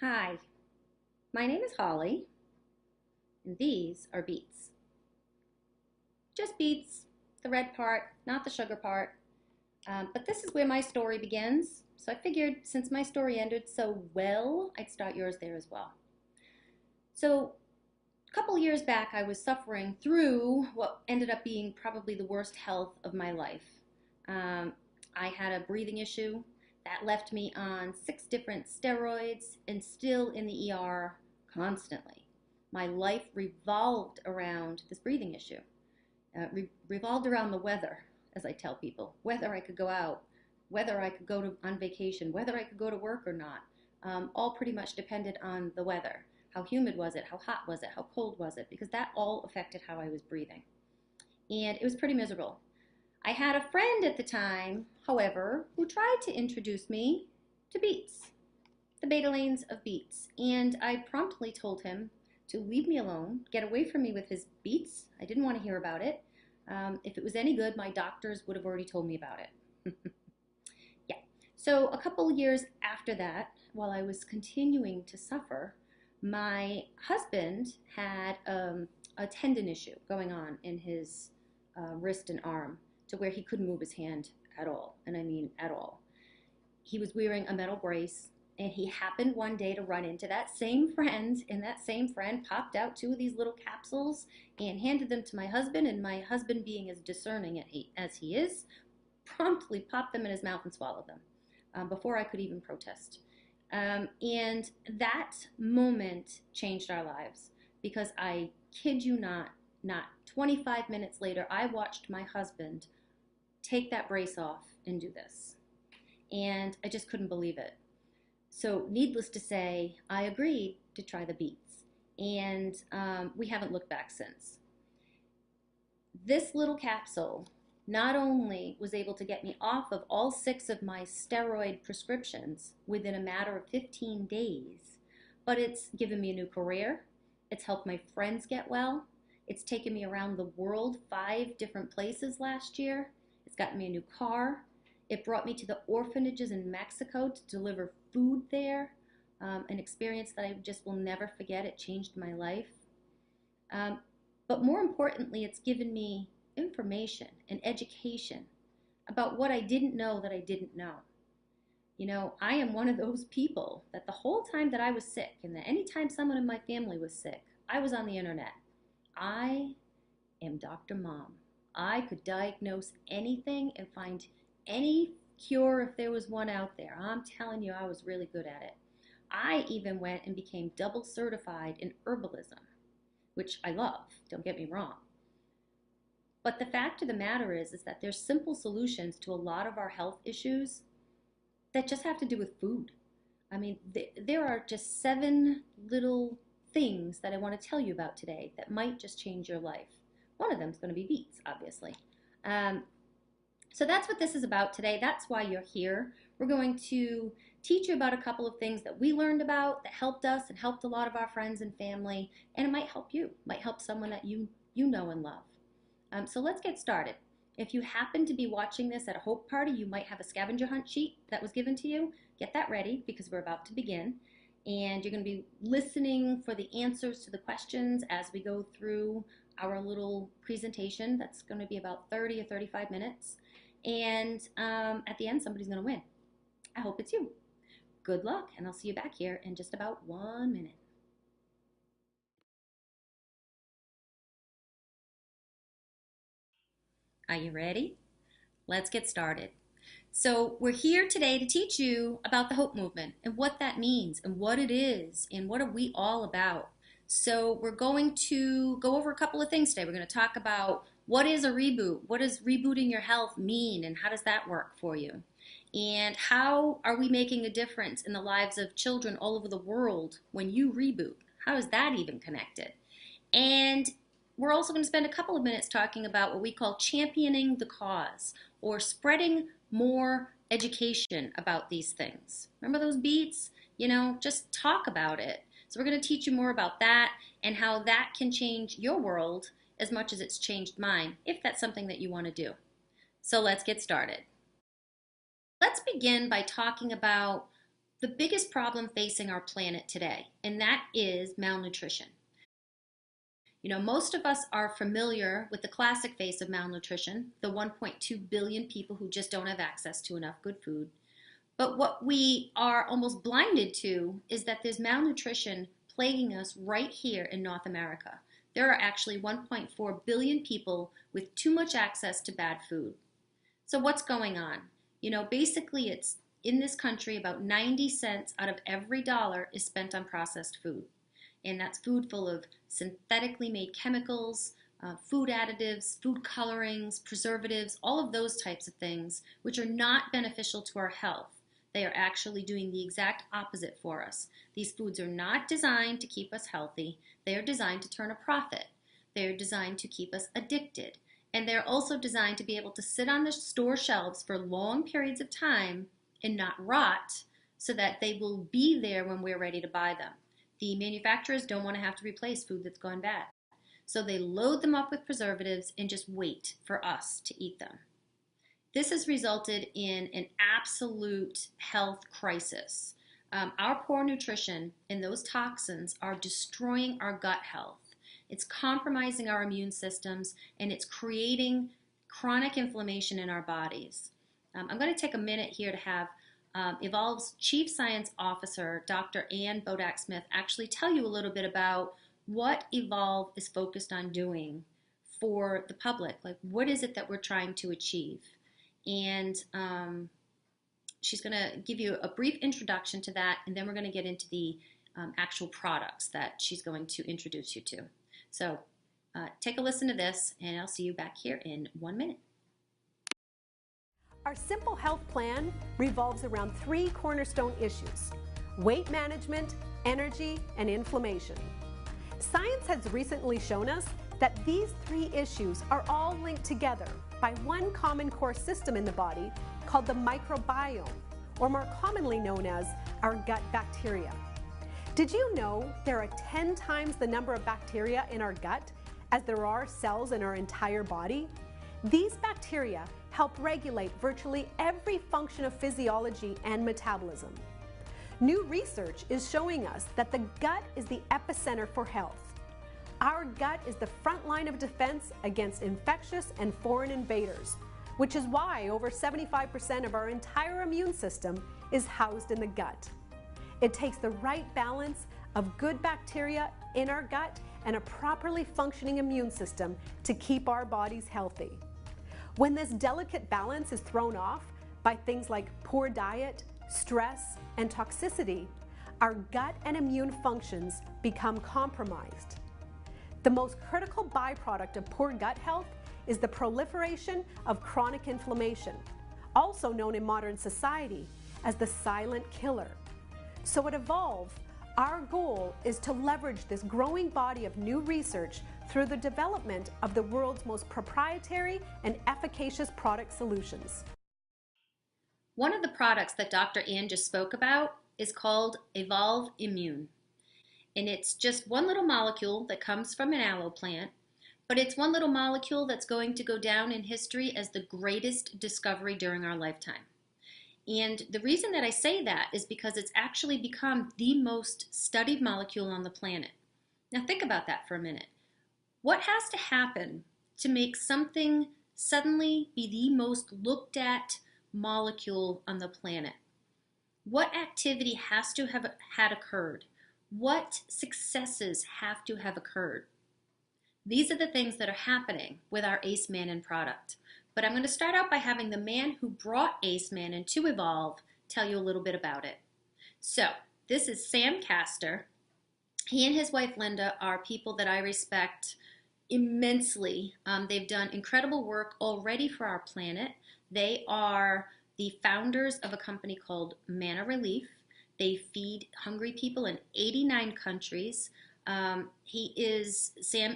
Hi, my name is Holly, and these are beets. Just beets, the red part, not the sugar part. But this is where my story begins. So I figured since my story ended so well, I'd start yours there as well. So a couple years back, I was suffering through what ended up being probably the worst health of my life. Um, I had a breathing issue that left me on 6 different steroids and still in the ER constantly. My life revolved around this breathing issue, revolved around the weather, as I tell people, whether I could go out, whether I could go on vacation, whether I could go to work or not. All pretty much depended on the weather. How humid was it? How hot was it? How cold was it? Because that all affected how I was breathing. And it was pretty miserable. I had a friend at the time, however, who tried to introduce me to beets, the betalains of beets. And I promptly told him to leave me alone, get away from me with his beets. I didn't want to hear about it. If it was any good, my doctors would have already told me about it. Yeah. So a couple years after that, while I was continuing to suffer, my husband had a tendon issue going on in his wrist and arm to where he couldn't move his hand at all. And I mean at all. He was wearing a metal brace, and he happened one day to run into that same friend, and that same friend popped out 2 of these little capsules and handed them to my husband, and my husband, being as discerning as he is, promptly popped them in his mouth and swallowed them before I could even protest. And that moment changed our lives because I kid you not 25 minutes later, I watched my husband take that brace off and do this. And I just couldn't believe it. So, needless to say, I agreed to try the beets. And we haven't looked back since. This little capsule not only was able to get me off of all 6 of my steroid prescriptions within a matter of 15 days, but it's given me a new career. It's helped my friends get well. It's taken me around the world 5 different places last year. It's gotten me a new car. It brought me to the orphanages in Mexico to deliver food there, an experience that I just will never forget. It changed my life. Um, but more importantly, it's given me information and education about what I didn't know that I didn't know. You know, I am one of those people that the whole time that I was sick, and that anytime someone in my family was sick, I was on the internet. I am Dr. Mom. I could diagnose anything and find any cure if there was one out there. I'm telling you, I was really good at it. I even went and became double certified in herbalism, which I love, don't get me wrong. But the fact of the matter is that there's simple solutions to a lot of our health issues that just have to do with food. I mean, there are just 7 little things that I want to tell you about today that might just change your life. One of them is going to be beets, obviously. Um, so that's what this is about today. That's why you're here. We're going to teach you about a couple of things that we learned about that helped us and helped a lot of our friends and family, and it might help you, might help someone that you know and love. So let's get started. If you happen to be watching this at a hope party, you might have a scavenger hunt sheet that was given to you. Get that ready because we're about to begin. And you're going to be listening for the answers to the questions as we go through our little presentation. That's going to be about 30 or 35 minutes. And at the end, somebody's going to win. I hope it's you. Good luck, and I'll see you back here in just about 1 minute. Are you ready? Let's get started. So, we're here today to teach you about the Hope Movement and what that means and what it is and what are we all about. So, we're going to go over a couple of things today. We're going to talk about what is a reboot, what does rebooting your health mean, and how does that work for you? And how are we making a difference in the lives of children all over the world when you reboot? How is that even connected? And we're also going to spend a couple of minutes talking about what we call championing the cause or spreading more education about these things. Remember those beats? You know, just talk about it. So we're going to teach you more about that and how that can change your world as much as it's changed mine, if that's something that you want to do. So let's get started. Let's begin by talking about the biggest problem facing our planet today, and that is malnutrition. You know, most of us are familiar with the classic face of malnutrition, the 1.2 billion people who just don't have access to enough good food. But what we are almost blinded to is that there's malnutrition plaguing us right here in North America. There are actually 1.4 billion people with too much access to bad food. So what's going on? You know, basically it's in this country about 90 cents out of every dollar is spent on processed food. And that's food full of synthetically made chemicals, food additives, food colorings, preservatives, all of those types of things, which are not beneficial to our health. They are actually doing the exact opposite for us. These foods are not designed to keep us healthy. They are designed to turn a profit. They are designed to keep us addicted. And they're also designed to be able to sit on the store shelves for long periods of time and not rot, so that they will be there when we're ready to buy them. The manufacturers don't want to have to replace food that's gone bad. So they load them up with preservatives and just wait for us to eat them. This has resulted in an absolute health crisis. Our poor nutrition and those toxins are destroying our gut health. It's compromising our immune systems, and it's creating chronic inflammation in our bodies. I'm going to take a minute here to have Evolve's Chief Science Officer, Dr. Ann Bodak-Smith, actually tell you a little bit about what Evolve is focused on doing for the public. Like, what is it that we're trying to achieve? And she's going to give you a brief introduction to that, and then we're going to get into the actual products that she's going to introduce you to. So take a listen to this, and I'll see you back here in 1 minute. Our Simple Health Plan revolves around 3 cornerstone issues: weight management, energy, and inflammation. Science has recently shown us that these 3 issues are all linked together by one common core system in the body called the microbiome, or more commonly known as our gut bacteria. Did you know there are 10 times the number of bacteria in our gut as there are cells in our entire body? These bacteria help regulate virtually every function of physiology and metabolism. New research is showing us that the gut is the epicenter for health. Our gut is the front line of defense against infectious and foreign invaders, which is why over 75% of our entire immune system is housed in the gut. It takes the right balance of good bacteria in our gut and a properly functioning immune system to keep our bodies healthy. When this delicate balance is thrown off by things like poor diet, stress, and toxicity, our gut and immune functions become compromised. The most critical byproduct of poor gut health is the proliferation of chronic inflammation, also known in modern society as the silent killer. So at Evolve, our goal is to leverage this growing body of new research through the development of the world's most proprietary and efficacious product solutions. One of the products that Dr. Ann just spoke about is called Evolve Immune. And it's just one little molecule that comes from an aloe plant, but it's one little molecule that's going to go down in history as the greatest discovery during our lifetime. And the reason that I say that is because it's actually become the most studied molecule on the planet. Now think about that for a minute. What has to happen to make something suddenly be the most looked at molecule on the planet? What activity has to have had occurred? What successes have to have occurred? These are the things that are happening with our Ace Mannan product. But I'm going to start out by having the man who brought Ace Mannan to Evolve tell you a little bit about it. So, this is Sam Castor. He and his wife Linda are people that I respect immensely. They've done incredible work already for our planet. They are the founders of a company called Manna Relief. They feed hungry people in 89 countries. Sam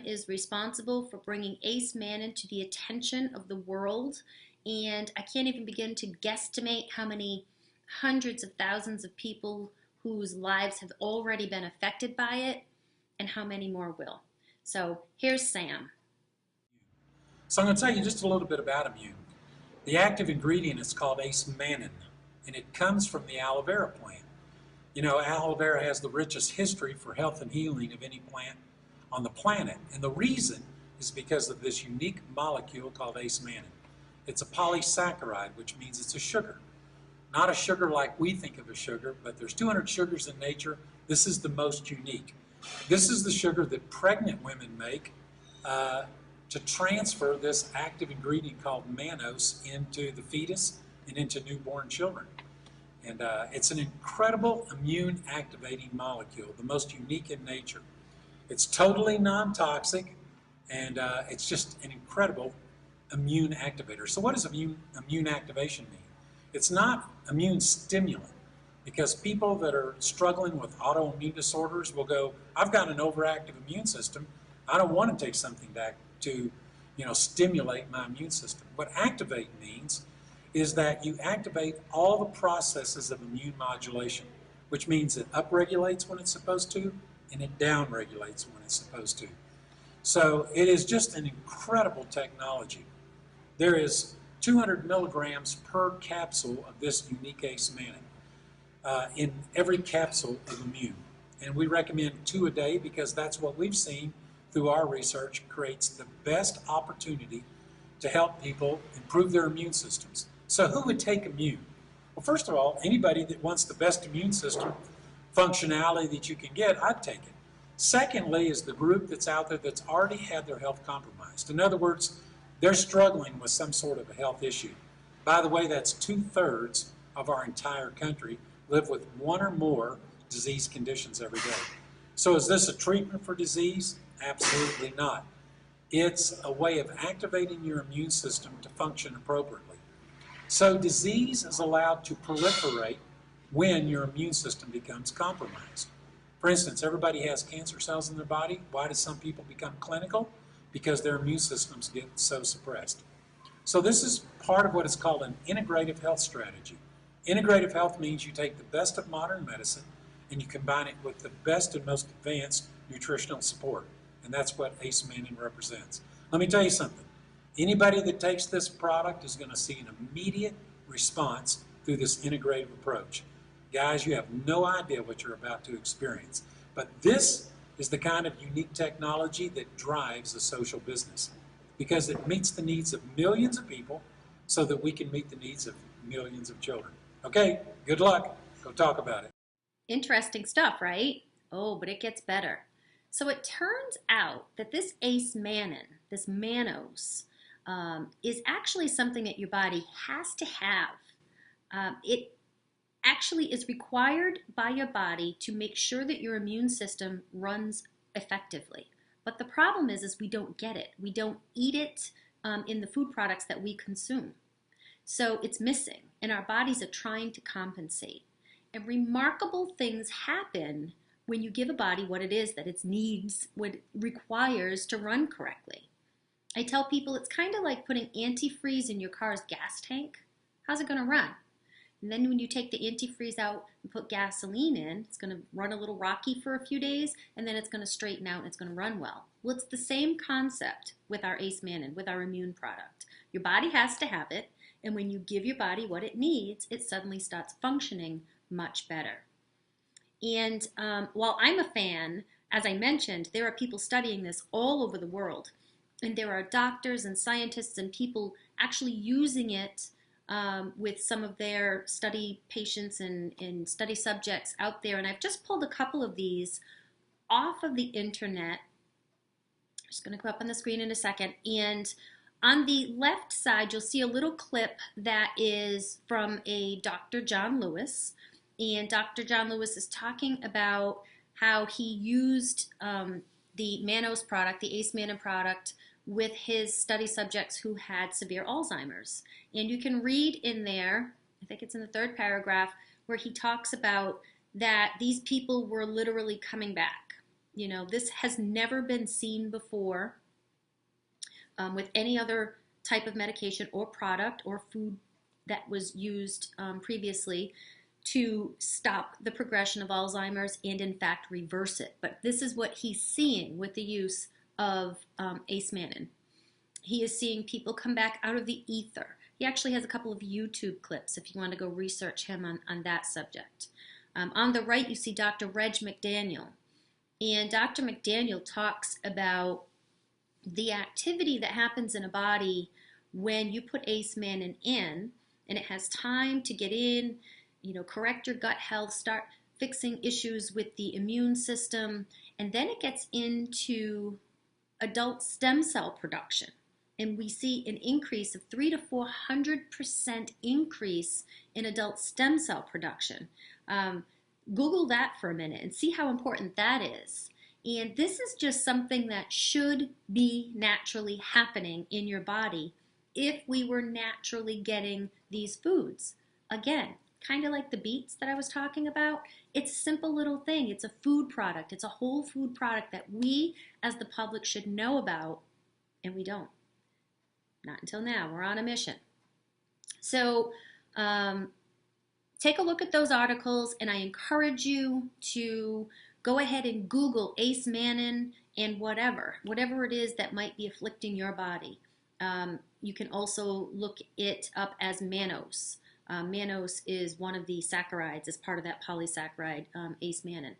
is responsible for bringing Ace Mannan to the attention of the world, and I can't even begin to guesstimate how many hundreds of thousands of people whose lives have already been affected by it, and how many more will. So here's Sam. So I'm going to tell you just a little bit about Immune. The active ingredient is called Ace Mannan, and it comes from the aloe vera plant. You know, aloe vera has the richest history for health and healing of any plant on the planet. And the reason is because of this unique molecule called acemannan. It's a polysaccharide, which means it's a sugar. Not a sugar like we think of a sugar, but there's 200 sugars in nature. This is the most unique. This is the sugar that pregnant women make to transfer this active ingredient called mannose into the fetus and into newborn children. And it's an incredible immune activating molecule, the most unique in nature. It's totally non-toxic, and it's just an incredible immune activator. So what does immune activation mean? It's not immune stimulant, because people that are struggling with autoimmune disorders will go, I've got an overactive immune system. I don't want to take something back to, stimulate my immune system. What activate means is that you activate all the processes of immune modulation, which means it upregulates when it's supposed to, and it downregulates when it's supposed to. So it is just an incredible technology. There is 200 milligrams per capsule of this unique acemannan in every capsule of Immune. And we recommend 2 a day because that's what we've seen through our research creates the best opportunity to help people improve their immune systems. So who would take Immune? Well, first of all, anybody that wants the best immune system functionality that you can get, I'd take it. Secondly is the group that's out there that's already had their health compromised. In other words, they're struggling with some sort of a health issue. By the way, that's 2/3 of our entire country live with one or more disease conditions every day. So is this a treatment for disease? Absolutely not. It's a way of activating your immune system to function appropriately. So disease is allowed to proliferate when your immune system becomes compromised. For instance, everybody has cancer cells in their body. Why do some people become clinical? Because their immune systems get so suppressed. So this is part of what is called an integrative health strategy. Integrative health means you take the best of modern medicine and you combine it with the best and most advanced nutritional support. And that's what acemannan represents. Let me tell you something. Anybody that takes this product is going to see an immediate response through this integrative approach. Guys, you have no idea what you're about to experience. But this is the kind of unique technology that drives a social business because it meets the needs of millions of people so that we can meet the needs of millions of children. Okay, good luck. Go talk about it. Interesting stuff, right? Oh, but it gets better. So it turns out that this acemannan, this mannose, is actually something that your body has to have. It actually is required by your body to make sure that your immune system runs effectively. But the problem is we don't get it. We don't eat it in the food products that we consume. So it's missing, and our bodies are trying to compensate. And remarkable things happen when you give a body what it is that it needs, what it requires to run correctly. I tell people it's kind of like putting antifreeze in your car's gas tank. How's it going to run? And then when you take the antifreeze out and put gasoline in, it's going to run a little rocky for a few days, and then it's going to straighten out and it's going to run well. Well, it's the same concept with our acemannan, with our immune product. Your body has to have it, and when you give your body what it needs, it suddenly starts functioning much better. And while I'm a fan, as I mentioned, there are people studying this all over the world. And there are doctors and scientists and people actually using it with some of their study patients and study subjects out there. And I've just pulled a couple of these off of the internet. I'm just going to go up on the screen in a second. And on the left side, you'll see a little clip that is from a Dr. John Lewis. And Dr. John Lewis is talking about how he used the mannose product, the acemannan product, with his study subjects who had severe Alzheimer's. And you can read in there, I think it's in the 3rd paragraph, where he talks about that these people were literally coming back. You know, this has never been seen before with any other type of medication or product or food that was used previously to stop the progression of Alzheimer's and in fact reverse it. But this is what he's seeing with the use of acemannan. He is seeing people come back out of the ether. He actually has a couple of YouTube clips if you want to go research him on that subject. On the right, you see Dr. Reg McDaniel. And Dr. McDaniel talks about the activity that happens in a body when you put Ace Mannin in, and it has time to get in, correct your gut health, start fixing issues with the immune system, and then it gets into adult stem cell production. And we see an increase of 300 to 400% increase in adult stem cell production. Google that for a minute and see how important that is. And this is just something that should be naturally happening in your body if we were naturally getting these foods. Again, kind of like the beets that I was talking about. It's a simple little thing. It's a food product. It's a whole food product that we as the public should know about, and we don't. Not until now. We're on a mission. So take a look at those articles, and I encourage you to go ahead and Google Ace Mannin and whatever it is that might be afflicting your body. You can also look it up as mannose. Mannose is one of the saccharides as part of that polysaccharide, Ace Mannin.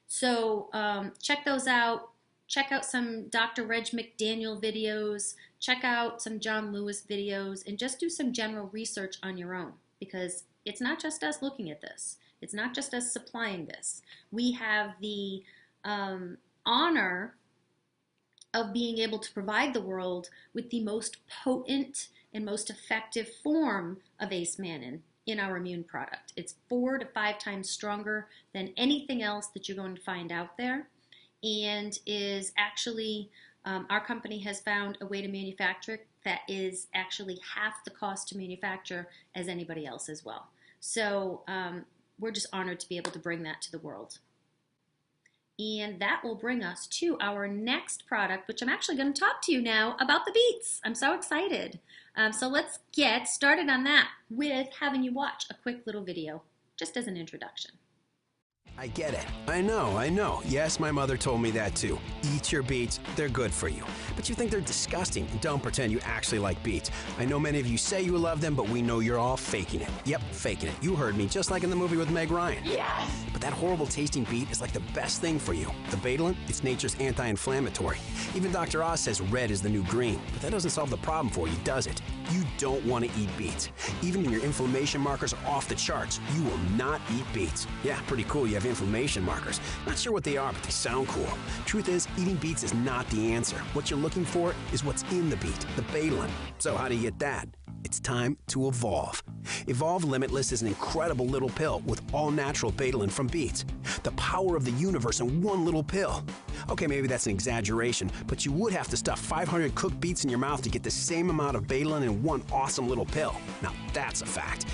So check those out. Check out some Dr. Reg McDaniel videos. Check out some John Lewis videos, and just do some general research on your own, because it's not just us looking at this. It's not just us supplying this. We have the honor of being able to provide the world with the most potent and most effective form of Ace Mannin in our immune product. It's 4 to 5 times stronger than anything else that you're going to find out there, and is actually, our company has found a way to manufacture it that is actually half the cost to manufacture as anybody else as well. So we're just honored to be able to bring that to the world. And that will bring us to our next product, which I'm actually going to talk to you now about the beets. I'm so excited. So let's get started on that with having you watch a quick little video, just as an introduction. I get it. I know. Yes, my mother told me that too. Eat your beets, they're good for you. But you think they're disgusting. Don't pretend you actually like beets. I know many of you say you love them, but we know you're all faking it. Yep, faking it. You heard me, just like in the movie with Meg Ryan. Yes! But that horrible tasting beet is like the best thing for you. The Betadine, it's nature's anti-inflammatory. Even Dr. Oz says red is the new green, but that doesn't solve the problem for you, does it? You don't want to eat beets. Even when your inflammation markers are off the charts, you will not eat beets. Yeah, pretty cool you have inflammation markers. Not sure what they are, but they sound cool. Truth is, eating beets is not the answer. What you're looking for is what's in the beet, the Betadine. So how do you get that? It's time to evolve. Evolve Limitless is an incredible little pill with all-natural Betadine from beets. The power of the universe in one little pill. Okay, maybe that's an exaggeration, but you would have to stuff 500 cooked beets in your mouth to get the same amount of Betadine in one awesome little pill. Now that's a fact.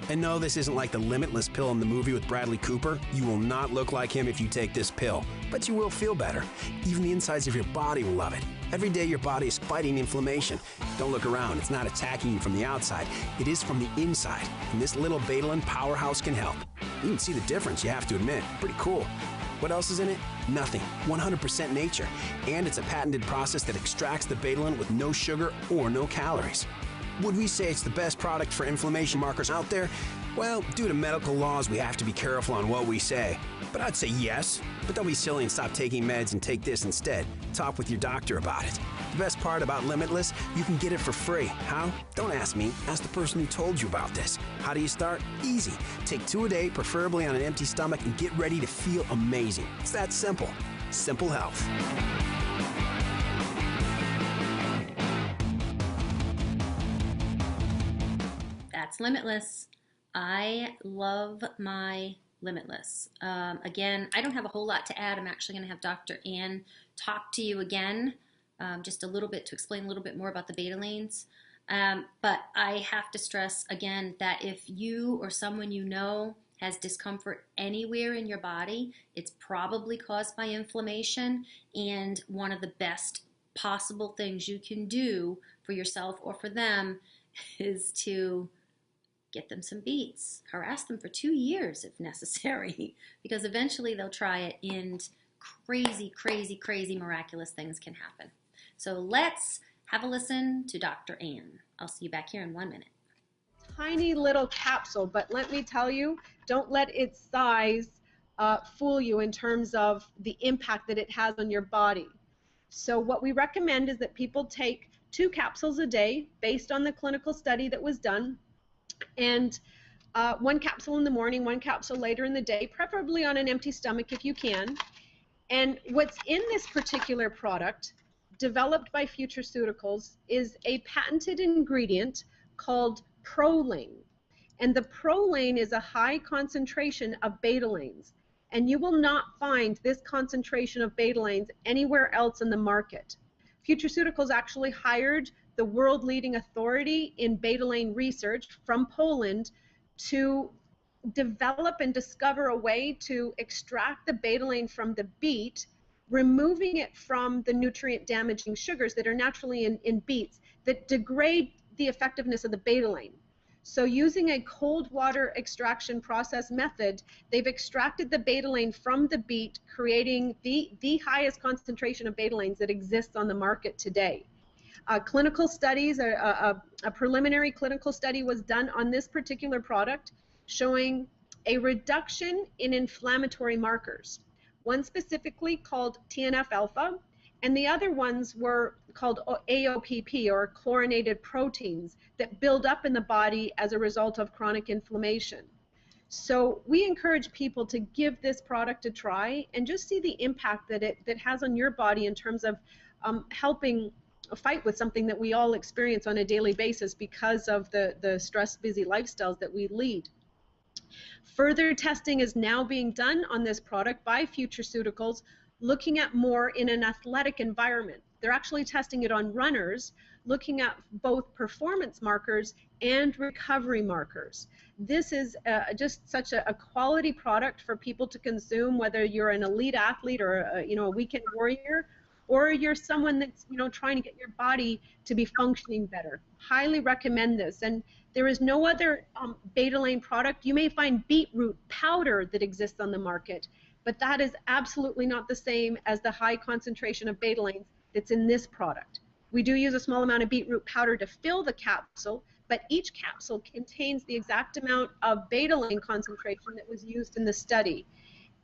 And no, this isn't like the Limitless pill in the movie with Bradley Cooper. You will not look like him if you take this pill, but you will feel better. Even the insides of your body will love it. Every day your body is fighting inflammation. Don't look around, it's not attacking you from the outside. It is from the inside, and this little Betadine powerhouse can help. You can see the difference, you have to admit. Pretty cool. What else is in it? Nothing. 100% nature. And it's a patented process that extracts the Betadine with no sugar or no calories. Would we say it's the best product for inflammation markers out there? Well, due to medical laws, we have to be careful on what we say. But I'd say yes. But don't be silly and stop taking meds and take this instead. Talk with your doctor about it. The best part about Limitless, you can get it for free. How? Don't ask me. Ask the person who told you about this. How do you start? Easy. Take 2 a day, preferably on an empty stomach, and get ready to feel amazing. It's that simple. Simple health. That's Limitless. I love my Limitless. Again, I don't have a whole lot to add. I'm actually going to have Dr. Ann talk to you again, just a little bit to explain a little bit more about the Betadines. But I have to stress again that if you or someone you know has discomfort anywhere in your body, it's probably caused by inflammation, and one of the best possible things you can do for yourself or for them is to get them some beets. Harass them for 2 years if necessary, because eventually they'll try it and crazy, miraculous things can happen. So let's have a listen to Dr. Ann. I'll see you back here in 1 minute. Tiny little capsule, but let me tell you, don't let its size fool you in terms of the impact that it has on your body. So what we recommend is that people take 2 capsules a day based on the clinical study that was done, and 1 capsule in the morning, 1 capsule later in the day, preferably on an empty stomach if you can. And what's in this particular product, developed by Futureceuticals, is a patented ingredient called Prolane. And the Prolane is a high concentration of betalains. And you will not find this concentration of betalains anywhere else in the market. Futureceuticals actually hired the world-leading authority in betalain research from Poland to develop and discover a way to extract the betalain from the beet, removing it from the nutrient-damaging sugars that are naturally in beets that degrade the effectiveness of the betalain. So using a cold water extraction process method, they've extracted the betalain from the beet, creating the highest concentration of betalains that exists on the market today. Clinical studies, a preliminary clinical study was done on this particular product, showing a reduction in inflammatory markers. One specifically called TNF-alpha, and the other ones were called AOPP, or chlorinated proteins, that build up in the body as a result of chronic inflammation. So we encourage people to give this product a try and just see the impact that it has on your body in terms of helping fight with something that we all experience on a daily basis because of the stress, busy lifestyles that we lead. Further testing is now being done on this product by Futureceuticals, looking at more in an athletic environment. They're actually testing it on runners, looking at both performance markers and recovery markers. This is just such a quality product for people to consume, whether you're an elite athlete or a weekend warrior, or you're someone that's trying to get your body to be functioning better. Highly recommend this. And there is no other betalain product. You may find beetroot powder that exists on the market, but that is absolutely not the same as the high concentration of betalains that's in this product. We do use a small amount of beetroot powder to fill the capsule, but each capsule contains the exact amount of betalain concentration that was used in the study.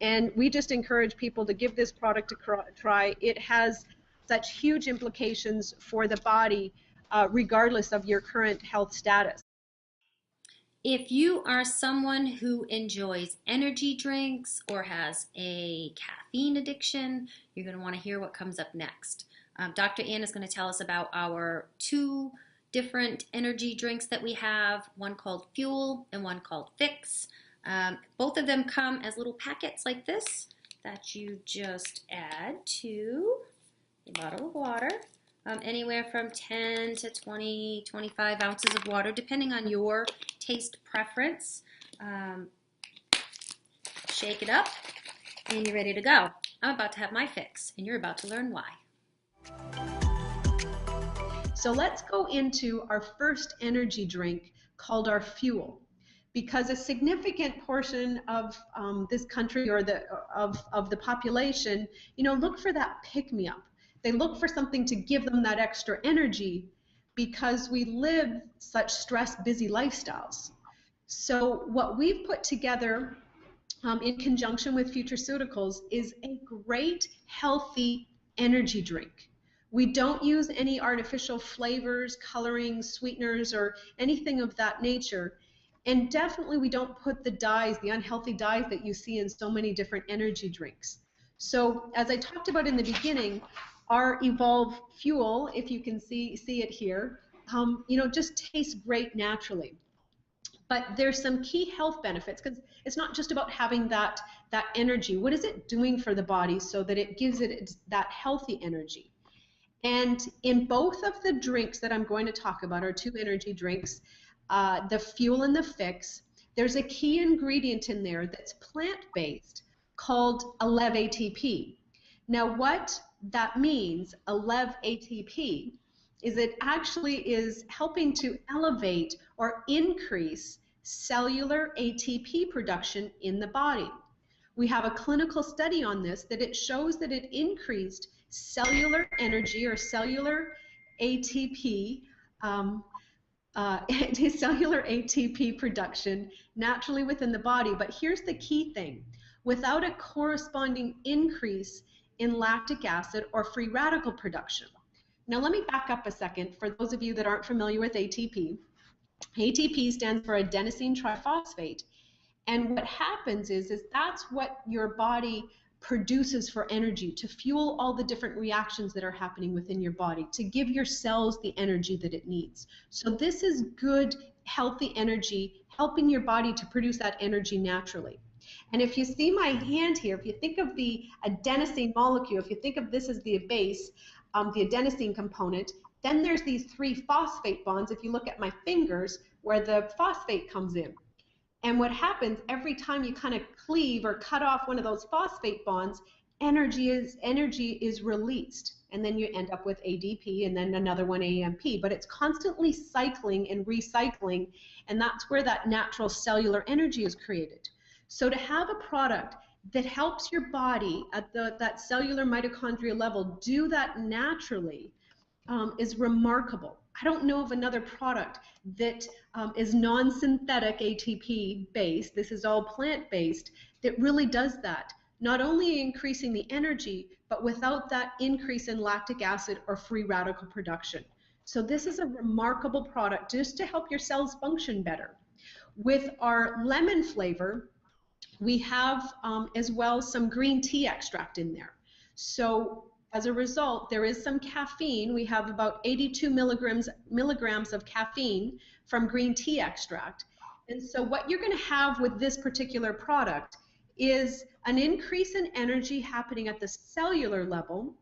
And we just encourage people to give this product a try. It has such huge implications for the body, regardless of your current health status. If you are someone who enjoys energy drinks or has a caffeine addiction, you're going to want to hear what comes up next. Dr. Ann is going to tell us about our 2 different energy drinks that we have, one called Fuel and one called Fix. Both of them come as little packets like this that you just add to a bottle of water. Anywhere from 10 to 20, 25 ounces of water, depending on your taste preference. Shake it up, and you're ready to go. I'm about to have my fix, and you're about to learn why. So let's go into our first energy drink called our Fuel, because a significant portion of this country or of the population, look for that pick-me-up. They look for something to give them that extra energy because we live such stress, busy lifestyles. So what we've put together in conjunction with Futureceuticals is a great, healthy energy drink. We don't use any artificial flavors, colorings, sweeteners, or anything of that nature. And definitely we don't put the dyes, the unhealthy dyes that you see in so many different energy drinks. So as I talked about in the beginning, our Evolve Fuel, if you can see it here, just tastes great naturally. But there's some key health benefits, because it's not just about having that energy. What is it doing for the body so that it gives it that healthy energy? And in both of the drinks that I'm going to talk about, our 2 energy drinks, the Fuel and the Fix, there's a key ingredient in there that's plant-based called Alev ATP. Now what that means, Alev ATP, is it actually is helping to elevate or increase cellular ATP production in the body. We have a clinical study on this that it shows that it increased cellular energy or cellular ATP, cellular ATP production naturally within the body. But here's the key thing. without a corresponding increase in lactic acid or free radical production. Now let me back up a second for those of you that aren't familiar with ATP. ATP stands for adenosine triphosphate. And what happens is that's what your body produces for energy, to fuel all the different reactions that are happening within your body, to give your cells the energy that it needs. So this is good, healthy energy, helping your body to produce that energy naturally. And if you see my hand here, if you think of the adenosine molecule, if you think of this as the base, the adenosine component, then there's these 3 phosphate bonds, if you look at my fingers, where the phosphate comes in. And what happens every time you kind of cleave or cut off one of those phosphate bonds, energy is released. And then you end up with ADP and then another one AMP. But it's constantly cycling and recycling, and that's where that natural cellular energy is created. So to have a product that helps your body at that cellular mitochondrial level do that naturally is remarkable. I don't know of another product that is non-synthetic ATP based, this is all plant-based, that really does that. Not only increasing the energy, but without that increase in lactic acid or free radical production. So this is a remarkable product just to help your cells function better. With our lemon flavor, we have as well some green tea extract in there. So as a result, there is some caffeine. We have about 82 milligrams of caffeine from green tea extract. And so what you're going to have with this particular product is an increase in energy happening at the cellular level,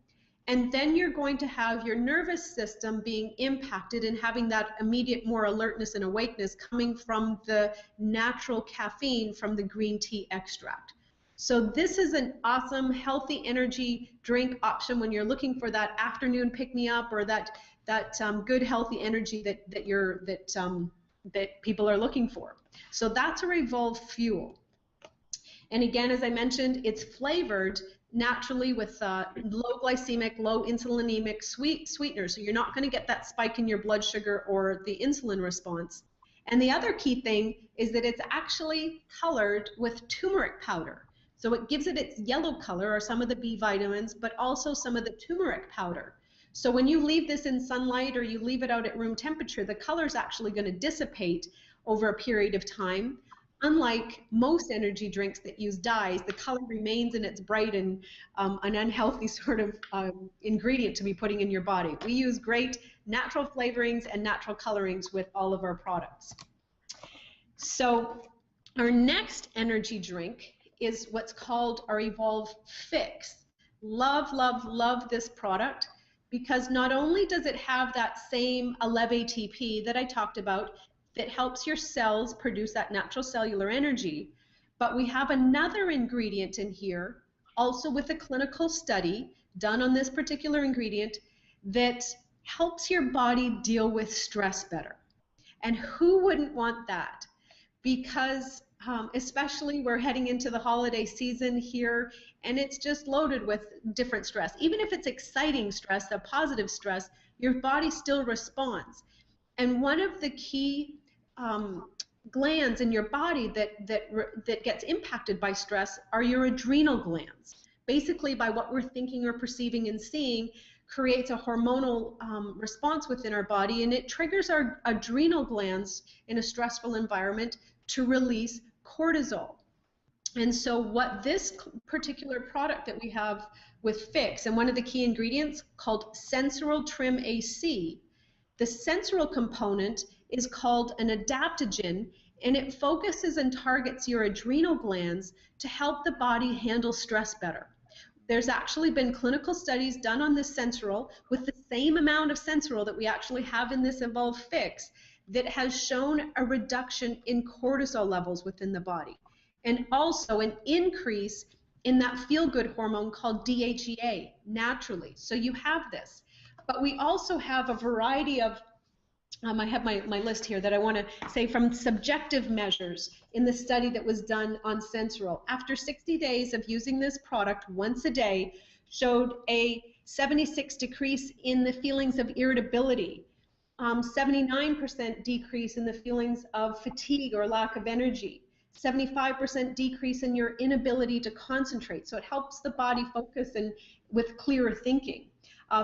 and then you're going to have your nervous system being impacted and having that immediate more alertness and awakeness coming from the natural caffeine from the green tea extract. So this is an awesome, healthy energy drink option when you're looking for that afternoon pick-me-up or that good, healthy energy that people are looking for. So that's a Revolve Fuel. And again, as I mentioned, it's flavored naturally with low glycemic, low insulinemic sweeteners. So you're not going to get that spike in your blood sugar or the insulin response. And the other key thing is that it's actually colored with turmeric powder. So it gives it its yellow color, or some of the B vitamins, but also some of the turmeric powder. So when you leave this in sunlight or you leave it out at room temperature, the color is actually going to dissipate over a period of time. Unlike most energy drinks that use dyes, the color remains and it's bright and an unhealthy sort of ingredient to be putting in your body. We use great natural flavorings and natural colorings with all of our products. So our next energy drink is what's called our Evolve Fix. Love, love, love this product because not only does it have that same ATP that I talked about that helps your cells produce that natural cellular energy, but we have another ingredient in here, also with a clinical study done on this particular ingredient, that helps your body deal with stress better. And who wouldn't want that? Because especially we're heading into the holiday season here, and it's just loaded with different stress. Even if it's exciting stress, the positive stress, your body still responds. And one of the key glands in your body that gets impacted by stress are your adrenal glands. Basically, by what we're thinking or perceiving and seeing creates a hormonal response within our body, and it triggers our adrenal glands in a stressful environment to release cortisol. And so what this particular product that we have with Fix, and one of the key ingredients called Sensoril Trim AC, the sensoril component is called an adaptogen, and it focuses and targets your adrenal glands to help the body handle stress better. There's actually been clinical studies done on this sensoril with the same amount of sensoril that we actually have in this Evolve Fix that has shown a reduction in cortisol levels within the body, and also an increase in that feel-good hormone called DHEA naturally. So you have this. But we also have a variety of, I have my list here that I want to say from subjective measures in the study that was done on Sensoril. After 60 days of using this product once a day, showed a 76% decrease in the feelings of irritability, 79% decrease in the feelings of fatigue or lack of energy, 75% decrease in your inability to concentrate. So it helps the body focus and with clearer thinking.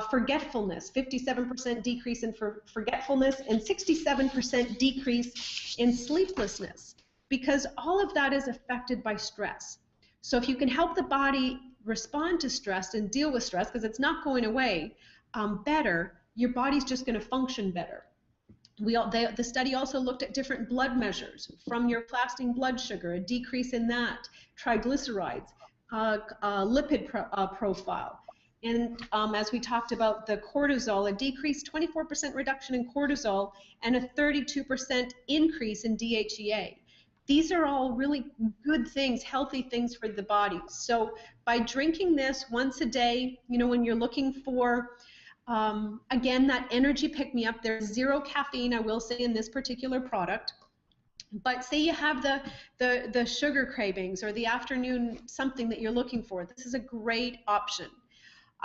Forgetfulness, 57% decrease in forgetfulness and 67% decrease in sleeplessness, because all of that is affected by stress. So if you can help the body respond to stress and deal with stress, because it's not going away, better, your body's just going to function better. The study also looked at different blood measures, from your fasting blood sugar, a decrease in that, triglycerides, lipid profile. And as we talked about the cortisol, a decreased 24% reduction in cortisol and a 32% increase in DHEA. These are all really good things, healthy things for the body. So by drinking this once a day, you know, when you're looking for, again, that energy pick-me-up, there's 0 caffeine, I will say, in this particular product. But say you have the sugar cravings or the afternoon something that you're looking for, this is a great option.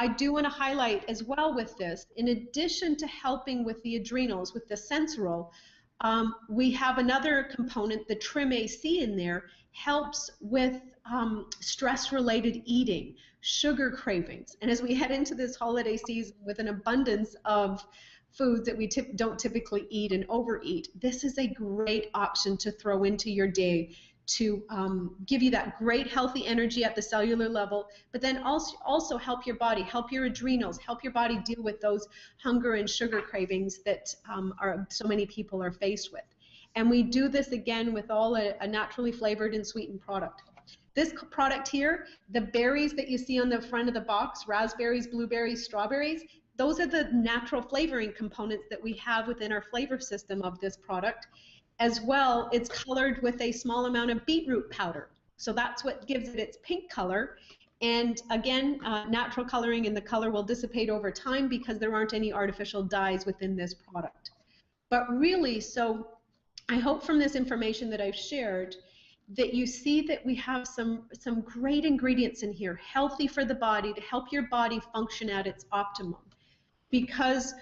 I do want to highlight as well with this, in addition to helping with the adrenals, with the Sensoril, we have another component, the Trim AC in there, helps with stress-related eating, sugar cravings. And as we head into this holiday season with an abundance of foods that we don't typically eat and overeat, this is a great option to throw into your day to give you that great healthy energy at the cellular level, but then also help your body, help your adrenals, help your body deal with those hunger and sugar cravings that so many people are faced with. And we do this again with all a naturally flavored and sweetened product. This product here, the berries that you see on the front of the box, raspberries, blueberries, strawberries, those are the natural flavoring components that we have within our flavor system of this product. As well, it's colored with a small amount of beetroot powder. So that's what gives it its pink color. And again, natural coloring, and the color will dissipate over time because there aren't any artificial dyes within this product. But really, so I hope from this information that I've shared that you see that we have some great ingredients in here, healthy for the body, to help your body function at its optimum. Because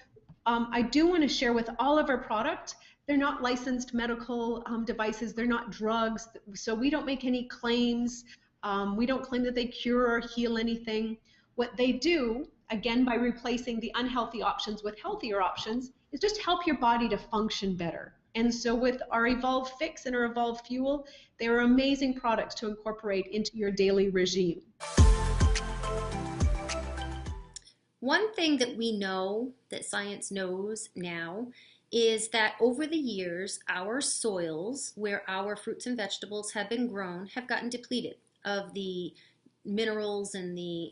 I do want to share with all of our product, they're not licensed medical devices, they're not drugs, so we don't make any claims. We don't claim that they cure or heal anything. What they do, again, by replacing the unhealthy options with healthier options, is just help your body to function better. And so with our Evolve Fix and our Evolve Fuel, they are amazing products to incorporate into your daily regime. One thing that we know, that science knows now, is that over the years, our soils where our fruits and vegetables have been grown have gotten depleted of the minerals and the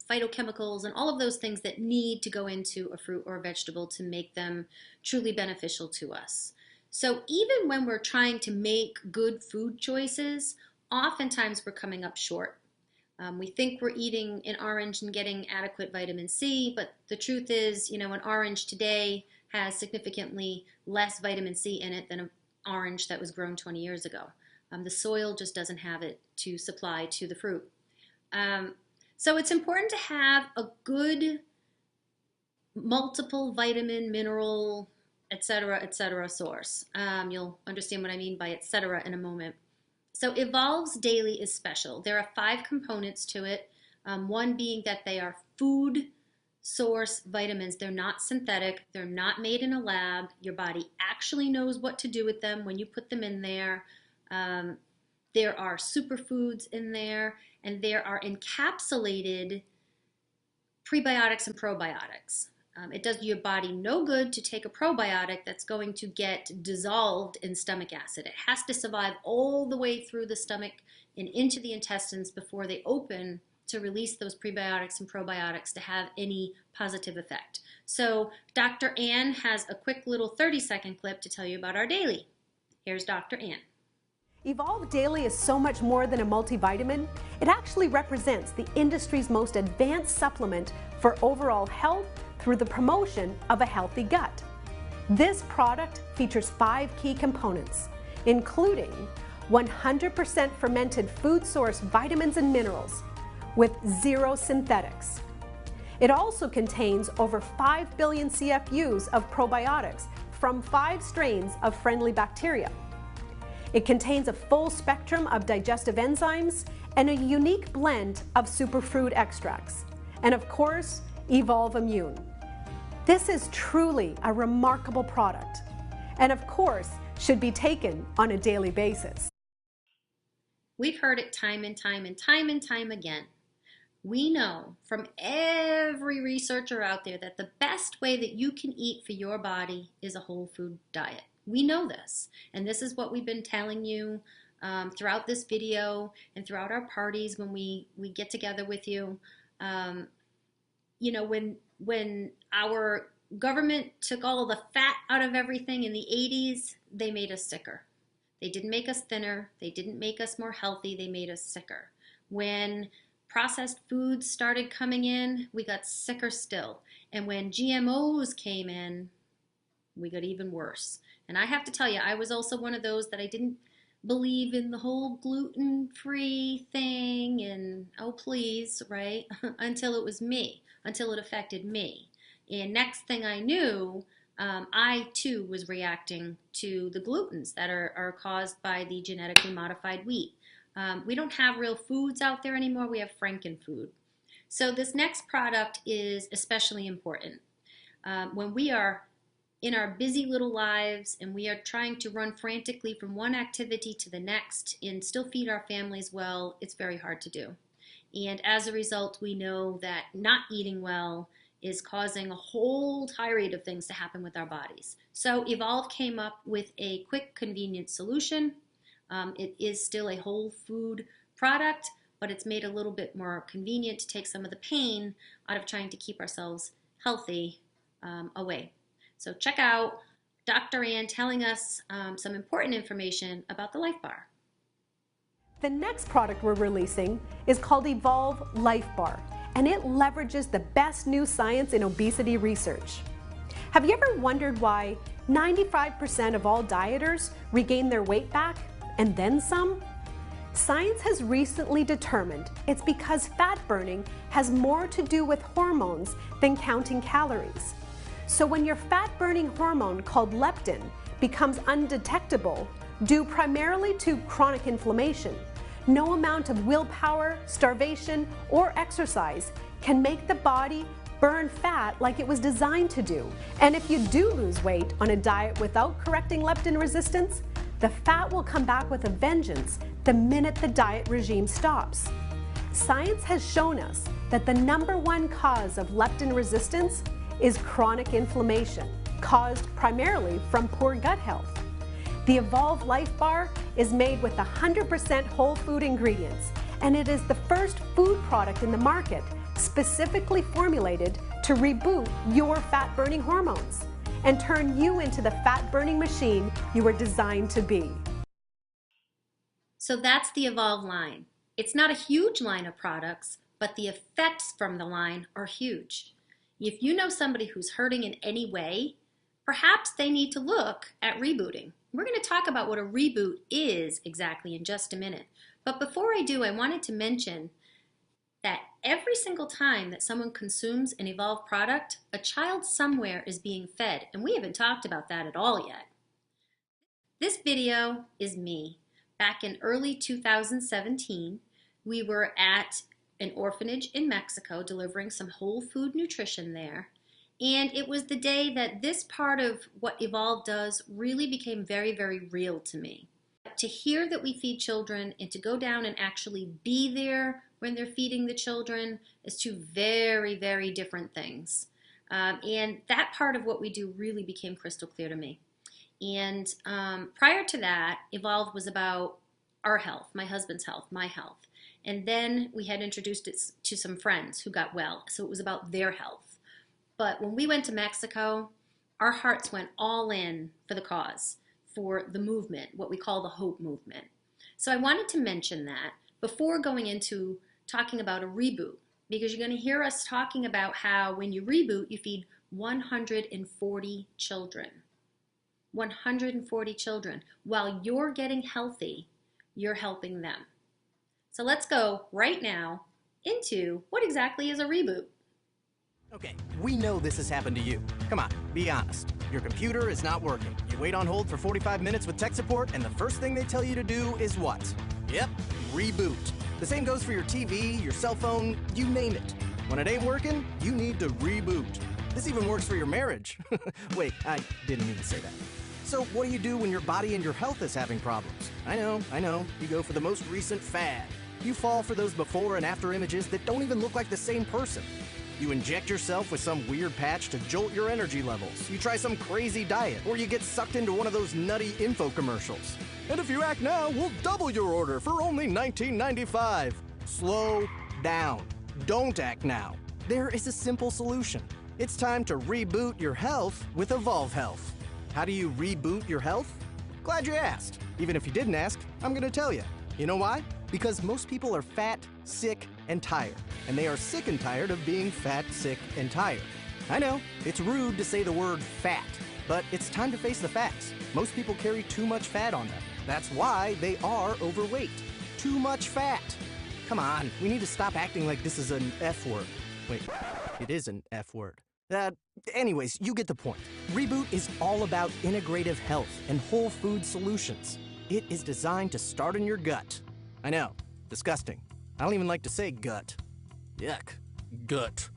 phytochemicals and all of those things that need to go into a fruit or a vegetable to make them truly beneficial to us. So even when we're trying to make good food choices, oftentimes we're coming up short. We think we're eating an orange and getting adequate vitamin C, but the truth is, you know, an orange today has significantly less vitamin C in it than an orange that was grown 20 years ago. The soil just doesn't have it to supply to the fruit. So it's important to have a good multiple vitamin, mineral, etc. source. You'll understand what I mean by etc. in a moment. So Evolve's Daily is special. There are 5 components to it, one being that they are food source vitamins. They're not synthetic. They're not made in a lab. Your body actually knows what to do with them when you put them in there. There are superfoods in there, and there are encapsulated prebiotics and probiotics. It does your body no good to take a probiotic that's going to get dissolved in stomach acid. It has to survive all the way through the stomach and into the intestines before they open to release those prebiotics and probiotics to have any positive effect. So Dr. Ann has a quick little 30-second clip to tell you about our daily. Here's Dr. Ann. Evolve Daily is so much more than a multivitamin. It actually represents the industry's most advanced supplement for overall health through the promotion of a healthy gut. This product features 5 key components, including 100% fermented food source vitamins and minerals with 0 synthetics. It also contains over 5 billion CFUs of probiotics from 5 strains of friendly bacteria. It contains a full spectrum of digestive enzymes and a unique blend of superfood extracts. And of course, Evolve Immune. This is truly a remarkable product, and of course, should be taken on a daily basis. We've heard it time and time and time and time again. We know from every researcher out there that the best way that you can eat for your body is a whole food diet. We know this, and this is what we've been telling you throughout this video and throughout our parties when we get together with you. You know, when our government took all of the fat out of everything in the 80s, they made us sicker. They didn't make us thinner. They didn't make us more healthy. They made us sicker. When processed foods started coming in, we got sicker still. And when GMOs came in, we got even worse. And I have to tell you, I was also one of those that I didn't believe in the whole gluten-free thing and, oh please, right? Until it was me, until it affected me. And next thing I knew, I too was reacting to the glutens that are caused by the genetically modified wheat. We don't have real foods out there anymore. We have frankenfood. So this next product is especially important. When we are in our busy little lives and we are trying to run frantically from one activity to the next and still feed our families well, it's very hard to do. And as a result, we know that not eating well is causing a whole tirade of things to happen with our bodies. So Evolve came up with a quick, convenient solution. It is still a whole food product, but it's made a little bit more convenient to take some of the pain out of trying to keep ourselves healthy away. So check out Dr. Ann telling us some important information about the Life Bar. The next product we're releasing is called Evolve Life Bar, and it leverages the best new science in obesity research. Have you ever wondered why 95% of all dieters regain their weight back and then some? Science has recently determined it's because fat burning has more to do with hormones than counting calories. So when your fat-burning hormone called leptin becomes undetectable due primarily to chronic inflammation, no amount of willpower, starvation, or exercise can make the body burn fat like it was designed to do. And if you do lose weight on a diet without correcting leptin resistance, the fat will come back with a vengeance the minute the diet regime stops. Science has shown us that the #1 cause of leptin resistance is chronic inflammation, caused primarily from poor gut health. The Evolve Life Bar is made with 100% whole food ingredients, and it is the first food product in the market specifically formulated to reboot your fat-burning hormones and turn you into the fat-burning machine you were designed to be. So that's the Evolve line. It's not a huge line of products, but the effects from the line are huge. If you know somebody who's hurting in any way, perhaps they need to look at rebooting. We're going to talk about what a reboot is exactly in just a minute. But before I do, I wanted to mention that every single time that someone consumes an Evolve product, a child somewhere is being fed, and we haven't talked about that at all yet. This video is me. Back in early 2017, we were at an orphanage in Mexico delivering some whole food nutrition there. And it was the day that this part of what Evolve does really became very, very real to me. To hear that we feed children and to go down and actually be there when they're feeding the children is two very, very different things. And that part of what we do really became crystal clear to me. And prior to that, Evolve was about our health, my husband's health, my health. And then we had introduced it to some friends who got well, so it was about their health. But when we went to Mexico, our hearts went all in for the cause, for the movement, what we call the Hope Movement. So I wanted to mention that before going into talking about a reboot, because you're going to hear us talking about how when you reboot, you feed 140 children. 140 children. While you're getting healthy, you're helping them. So let's go right now into what exactly is a reboot. Okay, we know this has happened to you. Come on, be honest. Your computer is not working. You wait on hold for 45 minutes with tech support, and the first thing they tell you to do is what? Yep, reboot. The same goes for your TV, your cell phone, you name it. When it ain't working, you need to reboot. This even works for your marriage. Wait, I didn't mean to say that. So what do you do when your body and your health is having problems? I know. You go for the most recent fad. You fall for those before and after images that don't even look like the same person. You inject yourself with some weird patch to jolt your energy levels. You try some crazy diet, or you get sucked into one of those nutty info commercials. And if you act now, we'll double your order for only $19.95. Slow down. Don't act now. There is a simple solution. It's time to reboot your health with Evolve Health. How do you reboot your health? Glad you asked. Even if you didn't ask, I'm gonna tell you. You know why? Because most people are fat, sick, and tired. And they are sick and tired of being fat, sick, and tired. I know, it's rude to say the word fat, but it's time to face the facts. Most people carry too much fat on them. That's why they are overweight. Too much fat. Come on, we need to stop acting like this is an F word. Wait, it is an F word. Anyways, you get the point. Reboot is all about integrative health and whole food solutions. It is designed to start in your gut. I know, disgusting. I don't even like to say gut. Yuck. Gut.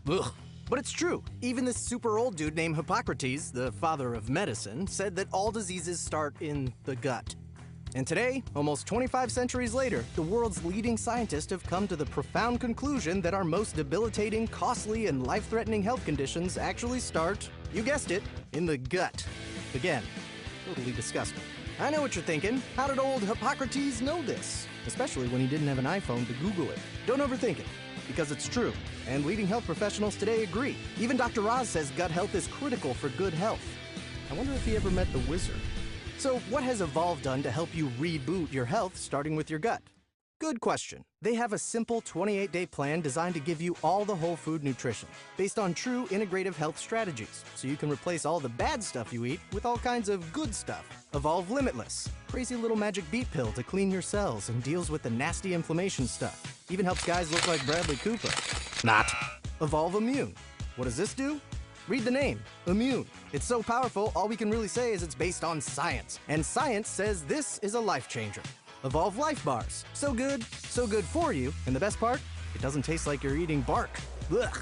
Ugh. But it's true. Even this super old dude named Hippocrates, the father of medicine, said that all diseases start in the gut. And today, almost 25 centuries later, the world's leading scientists have come to the profound conclusion that our most debilitating, costly, and life-threatening health conditions actually start, you guessed it, in the gut. Again, totally disgusting. I know what you're thinking. How did old Hippocrates know this? Especially when he didn't have an iPhone to Google it. Don't overthink it, because it's true. And leading health professionals today agree. Even Dr. Oz says gut health is critical for good health. I wonder if he ever met the wizard. So what has Evolve done to help you reboot your health starting with your gut? Good question. They have a simple 28-day plan designed to give you all the whole food nutrition, based on true integrative health strategies, so you can replace all the bad stuff you eat with all kinds of good stuff. Evolve Limitless, crazy little magic beet pill to clean your cells and deals with the nasty inflammation stuff. Even helps guys look like Bradley Cooper. Not. Evolve Immune. What does this do? Read the name, Immune. It's so powerful, all we can really say is it's based on science. And science says this is a life changer. Evolve Life Bars. So good for you. And the best part? It doesn't taste like you're eating bark. Ugh.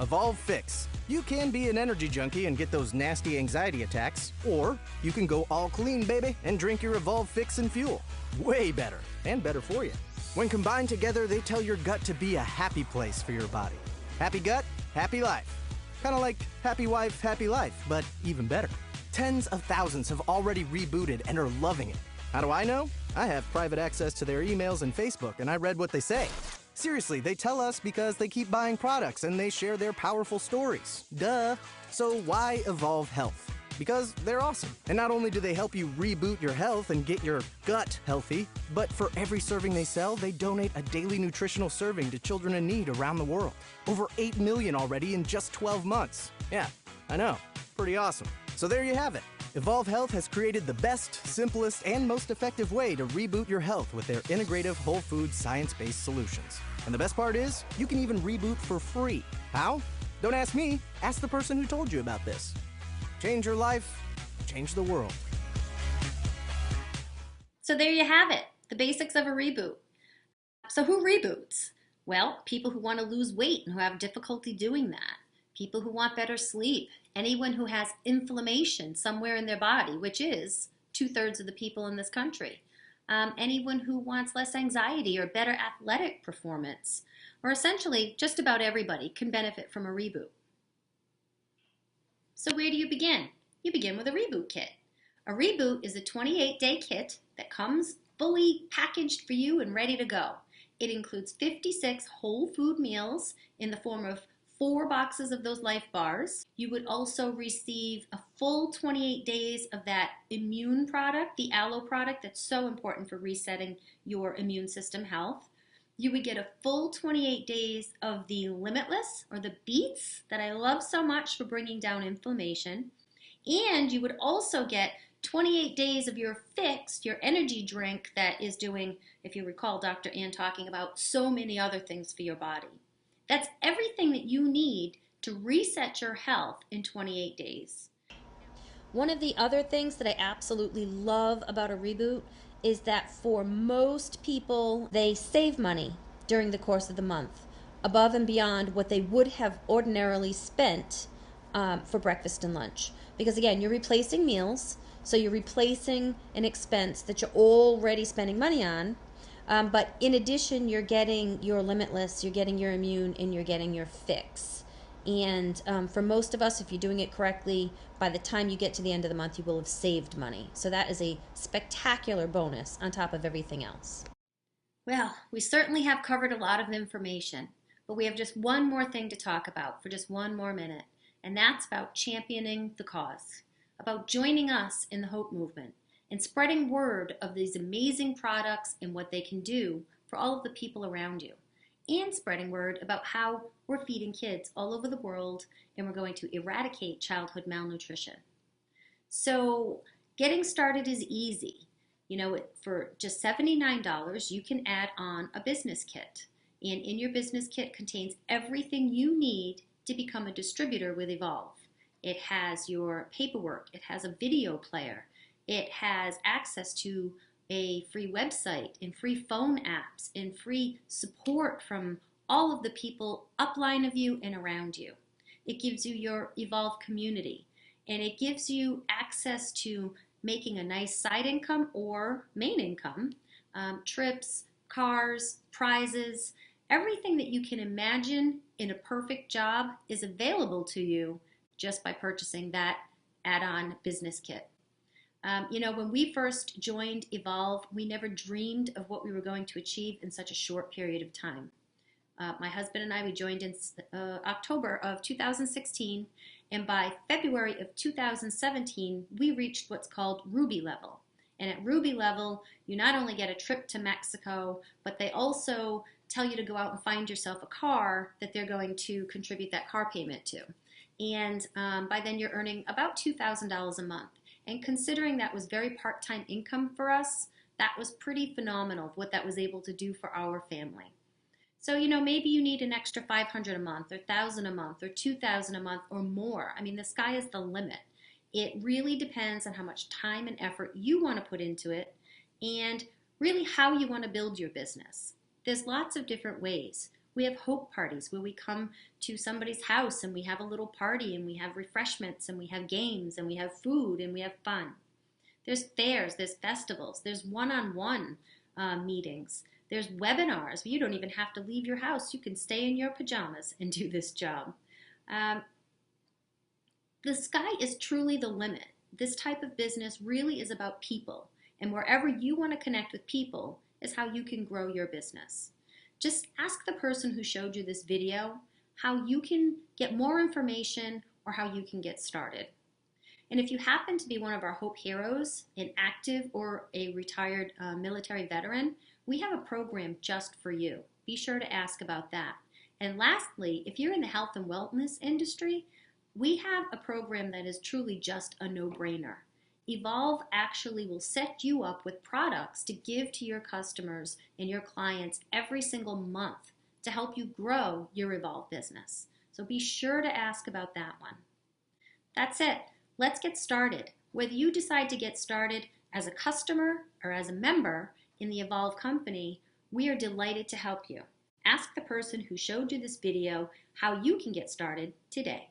Evolve Fix. You can be an energy junkie and get those nasty anxiety attacks, or you can go all clean, baby, and drink your Evolve Fix and Fuel. Way better, and better for you. When combined together, they tell your gut to be a happy place for your body. Happy gut, happy life. Kind of like happy wife, happy life, but even better. Tens of thousands have already rebooted and are loving it. How do I know? I have private access to their emails and Facebook, and I read what they say. Seriously, they tell us because they keep buying products and they share their powerful stories. Duh. So why Evolve Health? Because they're awesome. And not only do they help you reboot your health and get your gut healthy, but for every serving they sell, they donate a daily nutritional serving to children in need around the world. Over 8 million already in just 12 months. Yeah, I know. Pretty awesome. So there you have it. Evolve Health has created the best, simplest, and most effective way to reboot your health with their integrative whole food science-based solutions. And the best part is, you can even reboot for free. How? Don't ask me, ask the person who told you about this. Change your life, change the world. So there you have it, the basics of a reboot. So who reboots? Well, people who want to lose weight and who have difficulty doing that. People who want better sleep. Anyone who has inflammation somewhere in their body, which is 2/3 of the people in this country. Anyone who wants less anxiety or better athletic performance. Or essentially, just about everybody can benefit from a reboot. So where do you begin? You begin with a reboot kit. A reboot is a 28-day kit that comes fully packaged for you and ready to go. It includes 56 whole food meals in the form of 4 boxes of those Life Bars. You would also receive a full 28 days of that immune product, the aloe product that's so important for resetting your immune system health. You would get a full 28 days of the Limitless, or the beets, that I love so much for bringing down inflammation. And you would also get 28 days of your Fix, your energy drink that is doing, if you recall Dr. Ann talking about so many other things for your body. That's everything that you need to reset your health in 28 days. One of the other things that I absolutely love about a reboot is that for most people, they save money during the course of the month, above and beyond what they would have ordinarily spent for breakfast and lunch. Because again, you're replacing meals, so you're replacing an expense that you're already spending money on. But in addition, you're getting your Limitless, you're getting your Immune, and you're getting your Fix. And for most of us, if you're doing it correctly, by the time you get to the end of the month, you will have saved money. So that is a spectacular bonus on top of everything else. Well, we certainly have covered a lot of information, but we have just one more thing to talk about for just one more minute, and that's about championing the cause, about joining us in the Hope Movement and spreading word of these amazing products and what they can do for all of the people around you, and spreading word about how we're feeding kids all over the world and we're going to eradicate childhood malnutrition. So getting started is easy. You know, for just $79, you can add on a business kit. And in your business kit contains everything you need to become a distributor with Evolve. It has your paperwork, it has a video player, it has access to a free website and free phone apps and free support from all of the people upline of you and around you. It gives you your Evolve community, and it gives you access to making a nice side income or main income, trips, cars, prizes, everything that you can imagine in a perfect job is available to you just by purchasing that add-on business kit. You know, when we first joined Evolve, we never dreamed of what we were going to achieve in such a short period of time. My husband and I, we joined in October of 2016, and by February of 2017, we reached what's called Ruby level. And at Ruby level, you not only get a trip to Mexico, but they also tell you to go out and find yourself a car that they're going to contribute that car payment to. And by then you're earning about $2,000 a month. And considering that was very part-time income for us, that was pretty phenomenal what that was able to do for our family. So, you know, maybe you need an extra $500 a month or $1,000 a month or $2,000 a month or more. I mean, the sky is the limit. It really depends on how much time and effort you want to put into it and really how you want to build your business. There's lots of different ways. We have hope parties where we come to somebody's house and we have a little party and we have refreshments and we have games and we have food and we have fun. There's fairs, there's festivals, there's one-on-one meetings. There's webinars where you don't even have to leave your house. You can stay in your pajamas and do this job. The sky is truly the limit. This type of business really is about people. And wherever you want to connect with people is how you can grow your business. Just ask the person who showed you this video how you can get more information or how you can get started. And if you happen to be one of our Hope Heroes, an active or a retired military veteran, we have a program just for you. Be sure to ask about that. And lastly, if you're in the health and wellness industry, we have a program that is truly just a no-brainer. Evolve actually will set you up with products to give to your customers and your clients every single month to help you grow your Evolve business. So be sure to ask about that one. That's it. Let's get started. Whether you decide to get started as a customer or as a member in the Evolve company, we are delighted to help you. Ask the person who showed you this video how you can get started today.